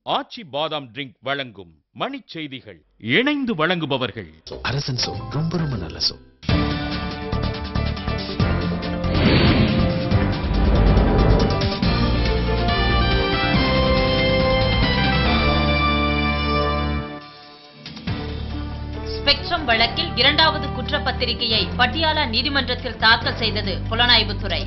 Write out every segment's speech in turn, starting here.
ஆச்சி பாதாம் ட்ரிங்க் வழங்கும் மணிச் செய்திகள். இணைந்து வழங்குபவர்கள் அரசன் சோப். ரொம்ப ரொம்ப நல்ல சோப். ஸ்பெக்ட்ரம் வழக்கில் இரண்டாவது குற்றப்பத்திரிகையை பட்டியாலா நீதிமன்றத்தில் தாக்கல் செய்தது புலனாய்வுத்துறை.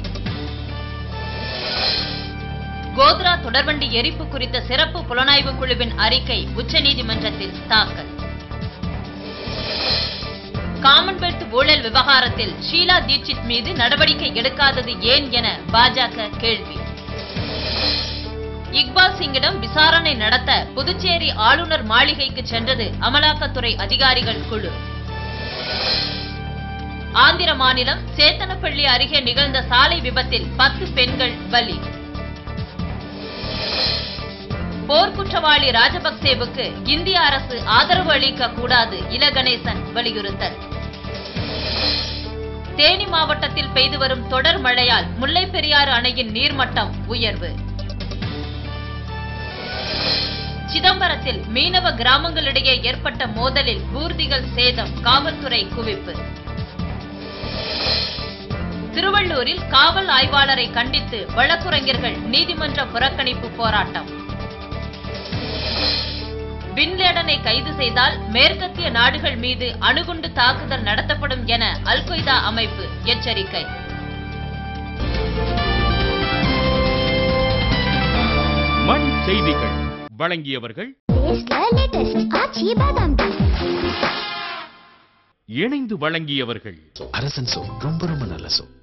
கோத்ரா தொடர்வண்டி எரிப்பு குறித்த சிறப்பு புலனாய்வு குழுவின் அறிக்கை உச்சநீதிமன்றத்தில் தாக்கல். காமன்வெல்த் ஊழல் விவகாரத்தில் ஷீலா தீட்சித் மீது நடவடிக்கை எடுக்காதது ஏன் என பாஜக கேள்வி. இக்பால் சிங்கிடம் விசாரணை நடத்த புதுச்சேரி ஆளுநர் மாளிகைக்கு சென்றது அமலாக்கத்துறை அதிகாரிகள் குழு. ஆந்திர மாநிலம் சேத்தனப்பள்ளி அருகே நிகழ்ந்த சாலை விபத்தில் 10 பெண்கள் பலி. போர்க்குற்றவாளி ராஜபக்சேவுக்கு இந்திய அரசு ஆதரவு அளிக்க கூடாது இல கணேசன் வலியுறுத்தல். தேனி மாவட்டத்தில் பெய்து வரும் தொடர் மழையால் முல்லைப் பெரியாறு அணையின் நீர்மட்டம் உயர்வு. சிதம்பரத்தில் மீனவ கிராமங்களிடையே ஏற்பட்ட மோதலில் ஊர்திகள் சேதம், காவல்துறை குவிப்பு. திருவள்ளூரில் காவல் ஆய்வாளரை கண்டித்து வழக்குரைஞர்கள் நீதிமன்ற புறக்கணிப்பு போராட்டம். பின்லேடனை கைது செய்தால் மேற்கத்திய நாடுகள் மீது அணுகுண்டு தாக்குதல் நடத்தப்படும் என அல் கொய்தா அமைப்பு எச்சரிக்கை. மணிச் செய்திகள் வழங்கியவர்கள் இணைந்து வழங்கியவர்கள் அரசன் சோப். ரொம்ப ரொம்ப நல்ல சோப்.